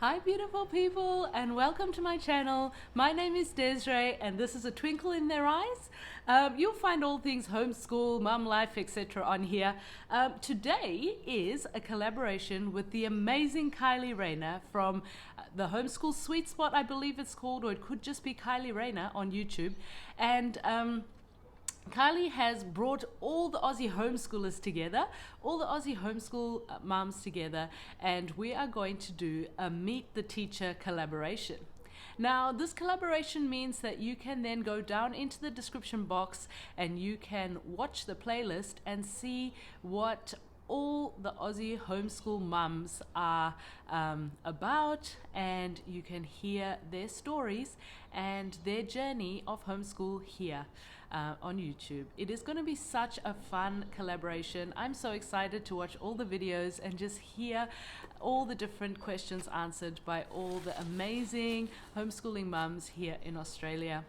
Hi beautiful people and welcome to my channel. My name is Desiree and this is A Twinkle in Their Eyes. You'll find all things homeschool, mum life, etc. on here. Today is a collaboration with the amazing Kylie Rayner from the Homeschool Sweet Spot, I believe it's called, or it could just be Kylie Rayner on YouTube. And Kylie has brought all the Aussie homeschoolers together, all the Aussie homeschool moms together, and we are going to do a Meet the Teacher collaboration. Now, this collaboration means that you can then go down into the description box and you can watch the playlist and see what all the Aussie homeschool mums are about, and you can hear their stories and their journey of homeschool here on YouTube. It is going to be such a fun collaboration. I'm so excited to watch all the videos and just hear all the different questions answered by all the amazing homeschooling mums here in Australia.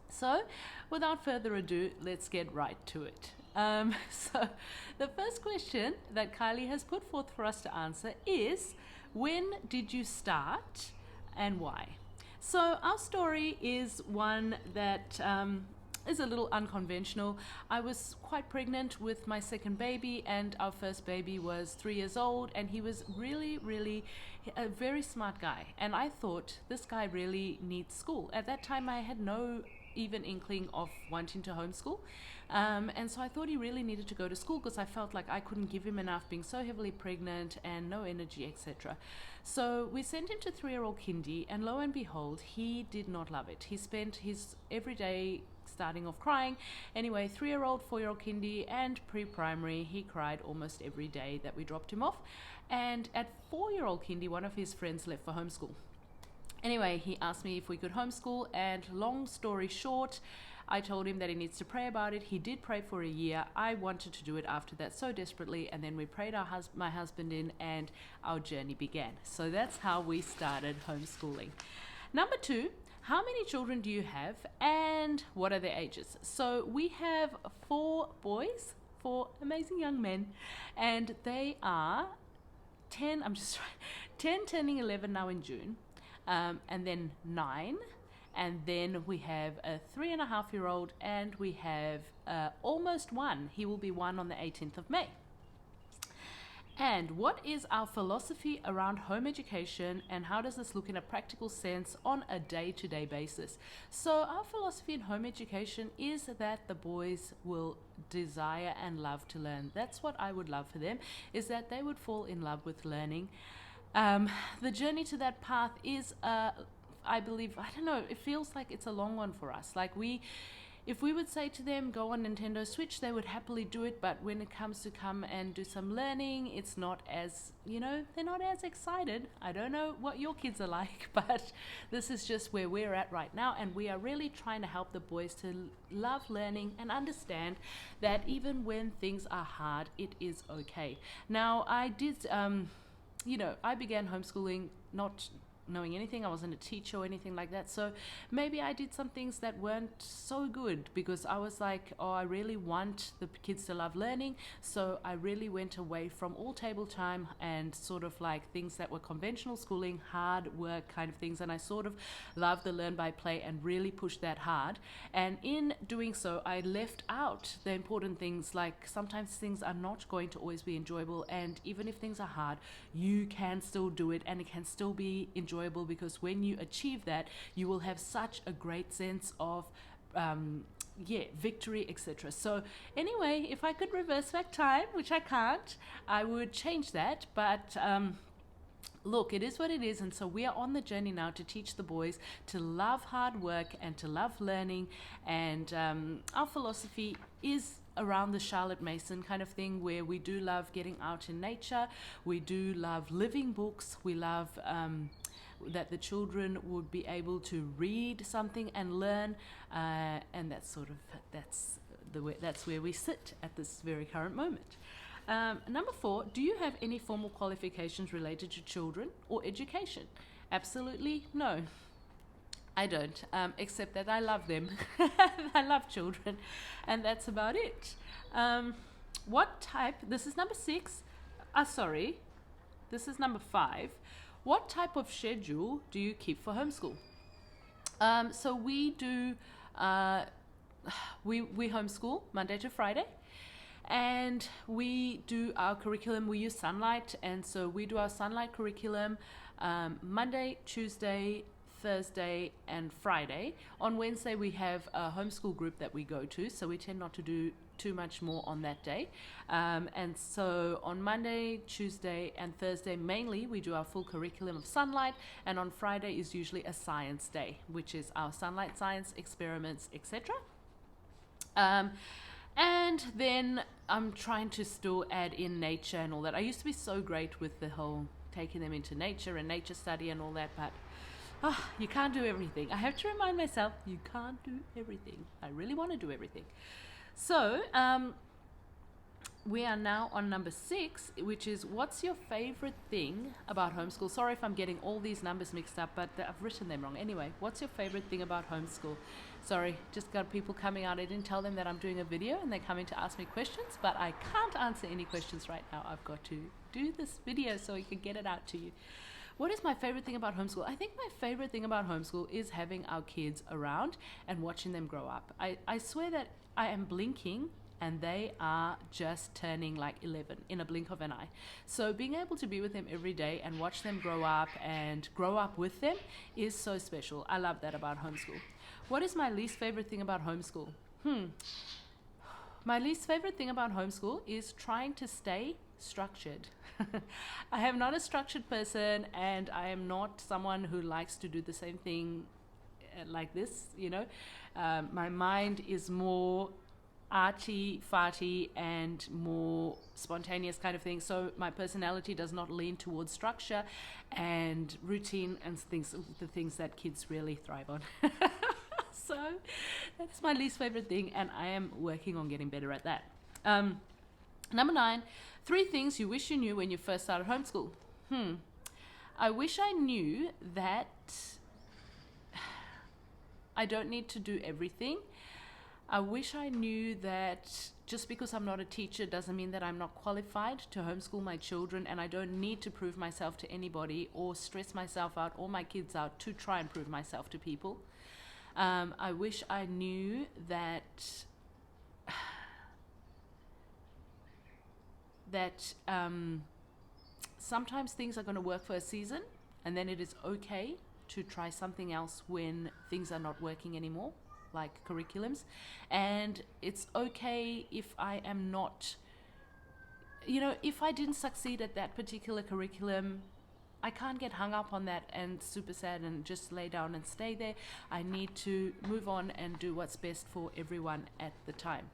So without further ado, let's get right to it. So the first question that Kylie has put forth for us to answer is, when did you start and why? So our story is one that is a little unconventional. I was quite pregnant with my second baby, and our first baby was 3 years old, and he was really a very smart guy, and I thought this guy really needs school. At that time I had no even inkling of wanting to homeschool, and so I thought he really needed to go to school because I felt like I couldn't give him enough being so heavily pregnant and no energy, etc. So we sent him to 3-year-old kindy, and lo and behold, he did not love it. He spent his every day starting off crying. Anyway, 3-year-old, 4-year-old kindy and pre-primary, he cried almost every day that we dropped him off. And at 4-year-old kindy, one of his friends left for homeschool. Anyway, he asked me if we could homeschool, and long story short, I told him that he needs to pray about it. He did pray for a year. I wanted to do it after that so desperately, and then we prayed my husband in, and our journey began. So that's how we started homeschooling. Number 2, how many children do you have and what are their ages? So we have 4 boys, 4 amazing young men, and they are 10 turning 11 now in June, and then 9, and then we have a 3.5-year-old, and we have almost 1. He will be 1 on the 18th of May. And what is our philosophy around home education, and how does this look in a practical sense on a day-to-day basis? So our philosophy in home education is that the boys will desire and love to learn. That's what I would love for them, is that they would fall in love with learning. The journey to that path is, I believe, I don't know, it feels like it's a long one for us. Like if we would say to them, go on Nintendo Switch, they would happily do it, but when it comes to come and do some learning, it's not as, they're not as excited. I don't know what your kids are like, but this is just where we're at right now, and we are really trying to help the boys to love learning and understand that even when things are hard, it is okay. Now, I did, I began homeschooling not knowing anything. I wasn't a teacher or anything like that, so maybe I did some things that weren't so good, because I was like, oh, I really want the kids to love learning, so I really went away from all table time and sort of like things that were conventional schooling, hard work kind of things, and I sort of loved the learn by play and really pushed that hard. And in doing so, I left out the important things, like sometimes things are not going to always be enjoyable, and even if things are hard, you can still do it and it can still be enjoyable, because when you achieve that, you will have such a great sense of victory, etc. So anyway, if I could reverse back time, which I can't, I would change that, but look, it is what it is, and so we are on the journey now to teach the boys to love hard work and to love learning, and our philosophy is around the Charlotte Mason kind of thing, where we do love getting out in nature, we do love living books, we love that the children would be able to read something and learn, and that's where we sit at this very current moment. Number 4, do you have any formal qualifications related to children or education? Absolutely no, I don't, except that I love them. I love children, and that's about it. What type, this is number 6, this is number 5. what type of schedule do you keep for homeschool? So we do, we homeschool Monday to Friday, and we do our curriculum. We use Sunlight, and so we do our Sunlight curriculum Monday, Tuesday, Thursday, and Friday. On Wednesday, we have a homeschool group that we go to, so we tend not to do too much more on that day. And so on Monday, Tuesday, and Thursday, mainly we do our full curriculum of Sunlight, and on Friday is usually a science day, which is our Sunlight science experiments, etc. And then I'm trying to still add in nature and all that. I used to be so great with the whole taking them into nature and nature study and all that, but you can't do everything. I have to remind myself, you can't do everything. I really want to do everything. So we are now on number 6, which is, what's your favorite thing about homeschool? Sorry if I'm getting all these numbers mixed up, but I've written them wrong. Anyway, what's your favorite thing about homeschool? Sorry, just got people coming out. I didn't tell them that I'm doing a video and they're coming to ask me questions, but I can't answer any questions right now. I've got to do this video so I can get it out to you. What is my favorite thing about homeschool? I think my favorite thing about homeschool is having our kids around and watching them grow up. I swear that I am blinking and they are just turning like 11 in a blink of an eye. So being able to be with them every day and watch them grow up and grow up with them is so special. I love that about homeschool. What is my least favorite thing about homeschool? My least favorite thing about homeschool is trying to stay structured. I am not a structured person, and I am not someone who likes to do the same thing like this, you know. My mind is more arty-farty and more spontaneous kind of thing, so my personality does not lean towards structure and routine and the things that kids really thrive on. So that's my least favorite thing, and I am working on getting better at that. Number 9, 3 things you wish you knew when you first started homeschool. I wish I knew that I don't need to do everything. I wish I knew that just because I'm not a teacher doesn't mean that I'm not qualified to homeschool my children, and I don't need to prove myself to anybody or stress myself out or my kids out to try and prove myself to people. I wish I knew that sometimes things are going to work for a season, and then it is okay to try something else when things are not working anymore, like curriculums. And it's okay if I am not, if I didn't succeed at that particular curriculum, I can't get hung up on that and super sad and just lay down and stay there. I need to move on and do what's best for everyone at the time.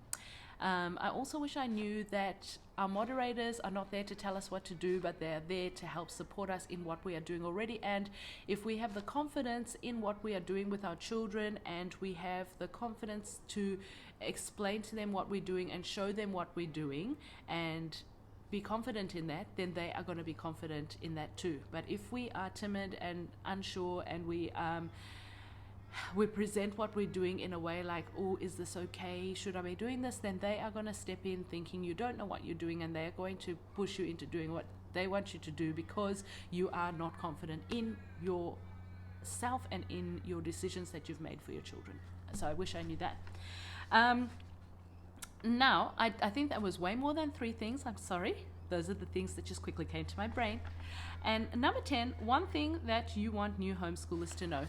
I also wish I knew that our moderators are not there to tell us what to do, but they're there to help support us in what we are doing already. And if we have the confidence in what we are doing with our children, and we have the confidence to explain to them what we're doing and show them what we're doing and be confident in that, then they are going to be confident in that too. But if we are timid and unsure, and we present what we're doing in a way like, oh, is this okay? Should I be doing this? Then they are going to step in thinking you don't know what you're doing, and they're going to push you into doing what they want you to do because you are not confident in yourself and in your decisions that you've made for your children. So I wish I knew that. Now, I think that was way more than 3 things. I'm sorry. Those are the things that just quickly came to my brain. And number 10, one thing that you want new homeschoolers to know.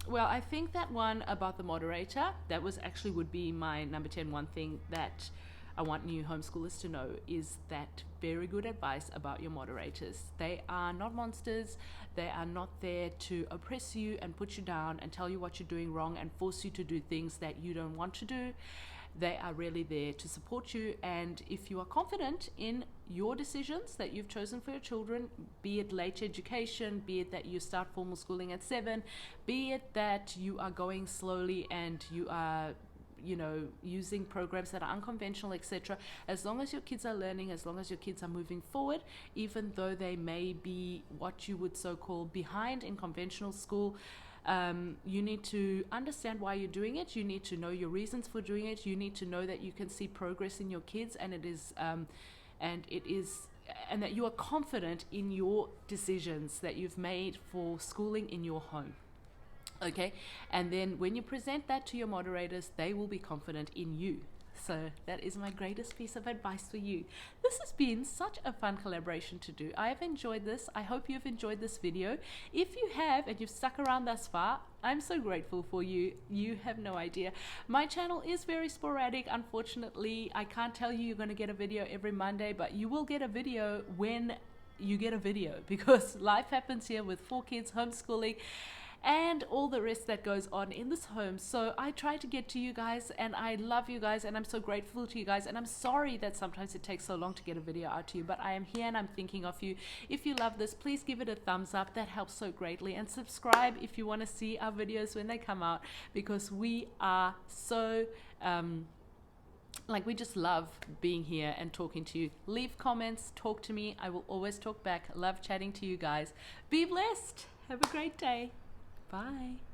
Well, I think that one about the moderator, that would be my number 10. One thing that I want new homeschoolers to know is that very good advice about your moderators. They are not monsters. They are not there to oppress you and put you down and tell you what you're doing wrong and force you to do things that you don't want to do. They are really there to support you, and if you are confident in your decisions that you've chosen for your children, be it late education, be it that you start formal schooling at 7, be it that you are going slowly and you are using programs that are unconventional, etc. As long as your kids are learning, as long as your kids are moving forward, even though they may be what you would so-call behind in conventional school, you need to understand why you're doing it. You need to know your reasons for doing it. You need to know that you can see progress in your kids, and it is and that you are confident in your decisions that you've made for schooling in your home. Okay, and then when you present that to your moderators, they will be confident in you. So that is my greatest piece of advice for you. This has been such a fun collaboration to do. I have enjoyed this. I hope you've enjoyed this video. If you have and you've stuck around thus far, I'm so grateful for you. You have no idea. My channel is very sporadic. Unfortunately, I can't tell you you're going to get a video every Monday, but you will get a video when you get a video, because life happens here with 4 kids, homeschooling, and all the rest that goes on in this home. So I try to get to you guys, and I love you guys, and I'm so grateful to you guys, and I'm sorry that sometimes it takes so long to get a video out to you, but I am here and I'm thinking of you. If you love this, please give it a thumbs up. That helps so greatly, and subscribe if you want to see our videos when they come out, because we are so we just love being here and talking to you. Leave comments, talk to me. I will always talk back. Love chatting to you guys. Be blessed. Have a great day. Bye.